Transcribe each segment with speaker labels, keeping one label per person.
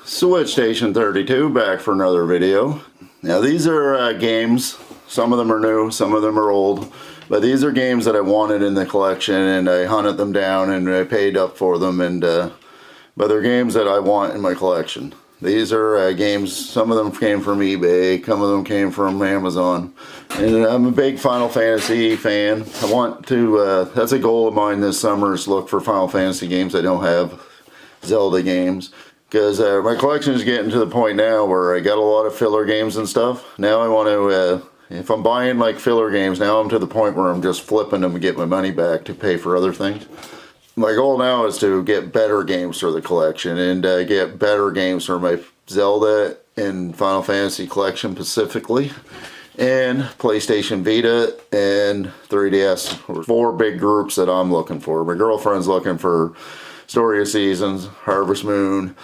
Speaker 1: Switch Station 32 back for another video. Now these are games, some of them are new, some of them are old, but these are games that I wanted in the collection and I hunted them down and I paid up for them, and but they're games that I want in my collection. These are games, some of them came from eBay, some of them came from Amazon, and I'm a big Final Fantasy fan. I want to, that's a goal of mine this summer, is look for Final Fantasy games I don't have, Zelda games. Because my collection is getting to the point now where I got a lot of filler games and stuff. Now I want to, if I'm buying like filler games, now I'm to the point where I'm just flipping them and get my money back to pay for other things. My goal now is to get better games for the collection and get better games for my Zelda and Final Fantasy collection specifically, and PlayStation Vita and 3DS. 4 big groups that I'm looking for. My girlfriend's looking for Story of Seasons, Harvest Moon,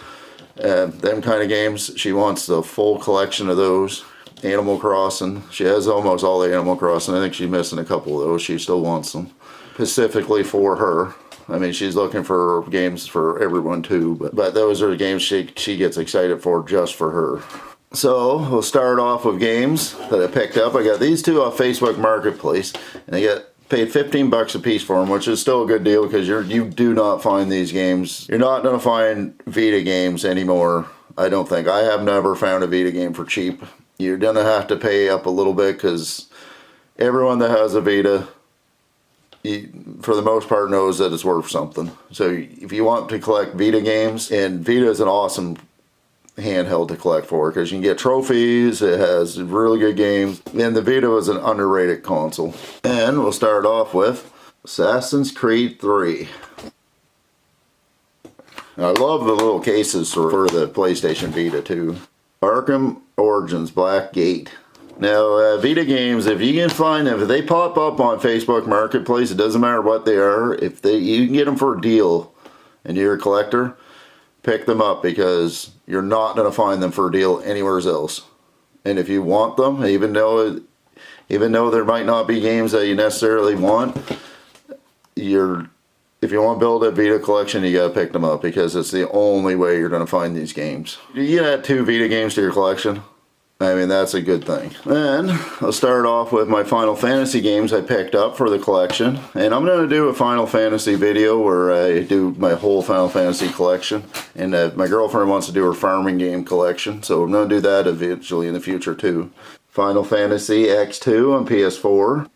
Speaker 1: them kind of games. She wants the full collection of those. Animal Crossing. She has almost all the Animal Crossing. I think she's missing a couple of those. She still wants them. Specifically for her. I mean, she's looking for games for everyone too, but those are the games she gets excited for just for her. So we'll start off with games that I picked up. I got these two off Facebook Marketplace, and I paid 15 bucks a piece for them, which is still a good deal because you do not find these games. You're not going to find Vita games anymore, I don't think. I have never found a Vita game for cheap. You're going to have to pay up a little bit because everyone that has a Vita, for the most part, knows that it's worth something. So if you want to collect Vita games, and Vita is an awesome handheld to collect for because you can get trophies, it has really good games, and the Vita was an underrated console. And we'll start off with Assassin's Creed 3. I love the little cases for the PlayStation Vita too. Arkham Origins Black Gate. Now Vita games, if you can find them, if they pop up on Facebook Marketplace, it doesn't matter what they are, you can get them for a deal and you're a collector, pick them up because you're not going to find them for a deal anywhere else. And if you want them, even though there might not be games that you necessarily want, if you want to build a Vita collection, you got to pick them up because it's the only way you're going to find these games. You add 2 Vita games to your collection, I mean, that's a good thing. Then I'll start off with my Final Fantasy games I picked up for the collection. And I'm going to do a Final Fantasy video where I do my whole Final Fantasy collection. And my girlfriend wants to do her farming game collection, so I'm going to do that eventually in the future too. Final Fantasy X2 on PS4.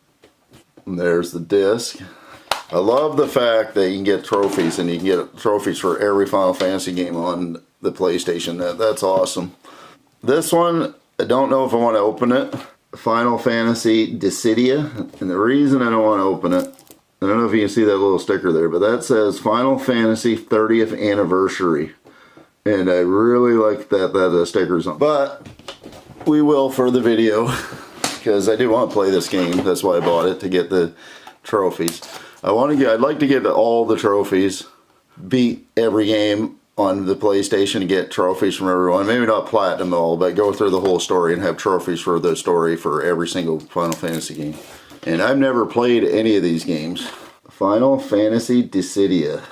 Speaker 1: And there's the disc. I love the fact that you can get trophies, and you can get trophies for every Final Fantasy game on the PlayStation. That's awesome. This one, I don't know if I want to open it. Final Fantasy Dissidia. And the reason I don't want to open it, I don't know if you can see that little sticker there, but that says Final Fantasy 30th Anniversary. And I really like that the sticker's on. But we will for the video, because I do want to play this game. That's why I bought it, to get the trophies. I'd like to get all the trophies, beat every game on the PlayStation to get trophies from everyone. Maybe not platinum all, but go through the whole story and have trophies for the story for every single Final Fantasy game. And I've never played any of these games. Final Fantasy Dissidia.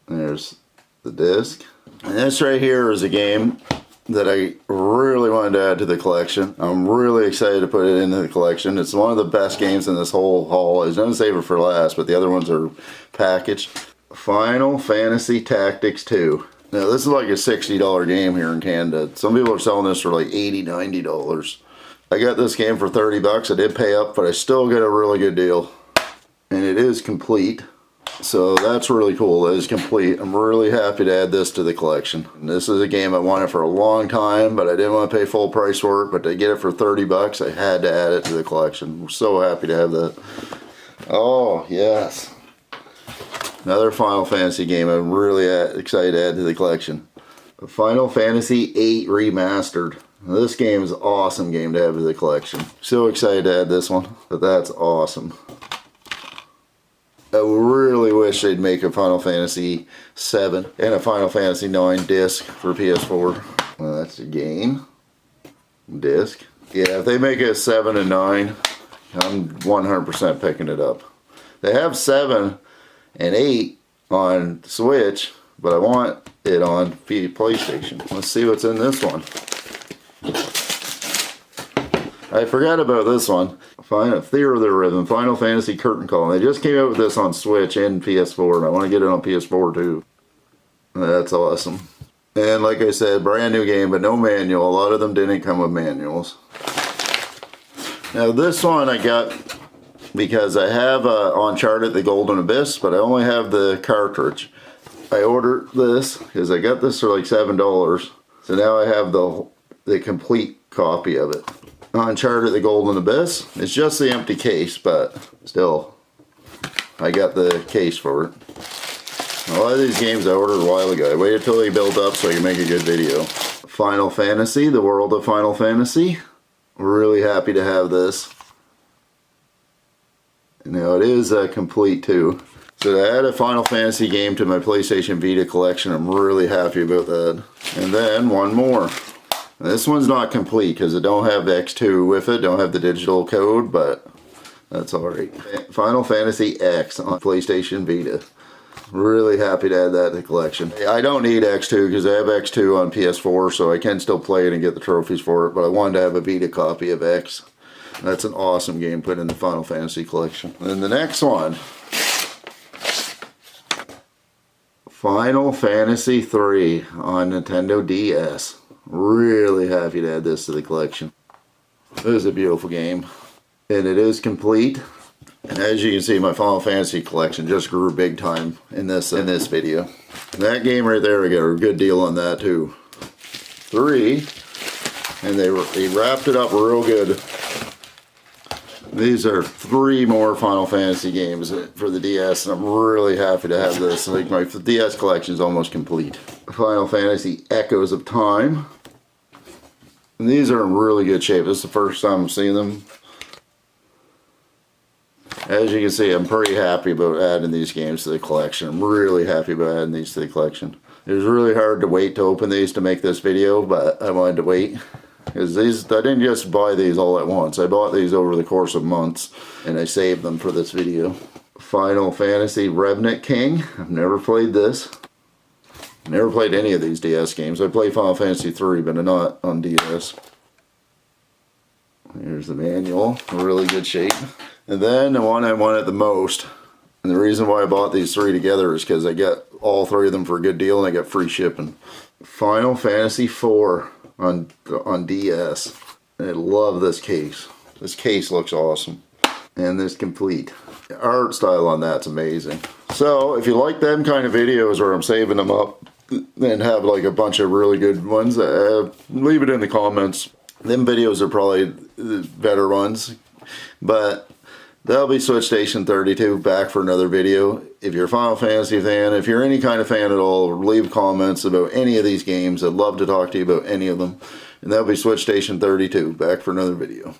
Speaker 1: There's the disc. And this right here is a game that I really wanted to add to the collection. I'm really excited to put it into the collection. It's one of the best games in this whole haul. I was going to save it for last, but the other ones are packaged. Final Fantasy Tactics 2. Now this is like a $60 game here in Canada. Some people are selling this for like $80, $90. I got this game for 30 bucks. I did pay up, but I still get a really good deal. And it is complete. So that's really cool. It is complete. I'm really happy to add this to the collection. And this is a game I wanted for a long time, but I didn't want to pay full price for it. But to get it for 30 bucks, I had to add it to the collection. I'm so happy to have that. Oh, yes. Another Final Fantasy game I'm really excited to add to the collection. Final Fantasy VIII Remastered. Now, this game is an awesome game to have in the collection. So excited to add this one, but that's awesome. I really wish they'd make a Final Fantasy VII and a Final Fantasy IX disc for PS4. Well, that's a game. Disc. Yeah, if they make it a 7 and 9, I'm 100% picking it up. They have 7 and 8 on Switch, but I want it on PlayStation. Let's see what's in this one. I forgot about this one. Theater of the Rhythm, Final Fantasy Curtain Call. They just came out with this on Switch and PS4, and I want to get it on PS4 too. That's awesome. And like I said, brand new game, but no manual. A lot of them didn't come with manuals. Now this one I got because I have Uncharted The Golden Abyss, but I only have the cartridge. I ordered this because I got this for like $7. So now I have the complete copy of it. Uncharted The Golden Abyss. It's just the empty case, but still, I got the case for it. A lot of these games I ordered a while ago. I waited till they built up so I can make a good video. Final Fantasy, The World of Final Fantasy. Really happy to have this. Now it is complete too. So to add a Final Fantasy game to my PlayStation Vita collection, I'm really happy about that. And then one more. This one's not complete because it don't have X2 with it, don't have the digital code, but that's alright. Final Fantasy X on PlayStation Vita. Really happy to add that to the collection. I don't need X2 because I have X2 on PS4, so I can still play it and get the trophies for it, but I wanted to have a Vita copy of X. That's an awesome game put in the Final Fantasy collection. And the next one, Final Fantasy 3 on Nintendo DS. Really happy to add this to the collection. It is a beautiful game, and it is complete. And as you can see, my Final Fantasy collection just grew big time in this video. And that game right there, I got a good deal on that too. 3, and they wrapped it up real good. These are 3 more Final Fantasy games for the DS, and I'm really happy to have this. Like, my DS collection is almost complete. Final Fantasy Echoes of Time. And these are in really good shape. This is the first time I'm seeing them. As you can see, I'm pretty happy about adding these games to the collection. I'm really happy about adding these to the collection. It was really hard to wait to open these to make this video, but I wanted to wait. Because I didn't just buy these all at once. I bought these over the course of months, and I saved them for this video. Final Fantasy Revenant King. I've never played this. Never played any of these DS games. I played Final Fantasy 3, but not on DS. Here's the manual. Really good shape. And then the one I wanted the most, and the reason why I bought these 3 together is because I got all 3 of them for a good deal, and I got free shipping. Final Fantasy 4 on DS. I love this case. This case looks awesome. And this complete. The art style on that's amazing. So if you like them kind of videos where I'm saving them up and have like a bunch of really good ones, leave it in the comments. Them videos are probably the better ones. But that'll be Switch Station 32 back for another video. If you're a Final Fantasy fan, if you're any kind of fan at all, leave comments about any of these games. I'd love to talk to you about any of them. And that'll be Switch Station 32 back for another video.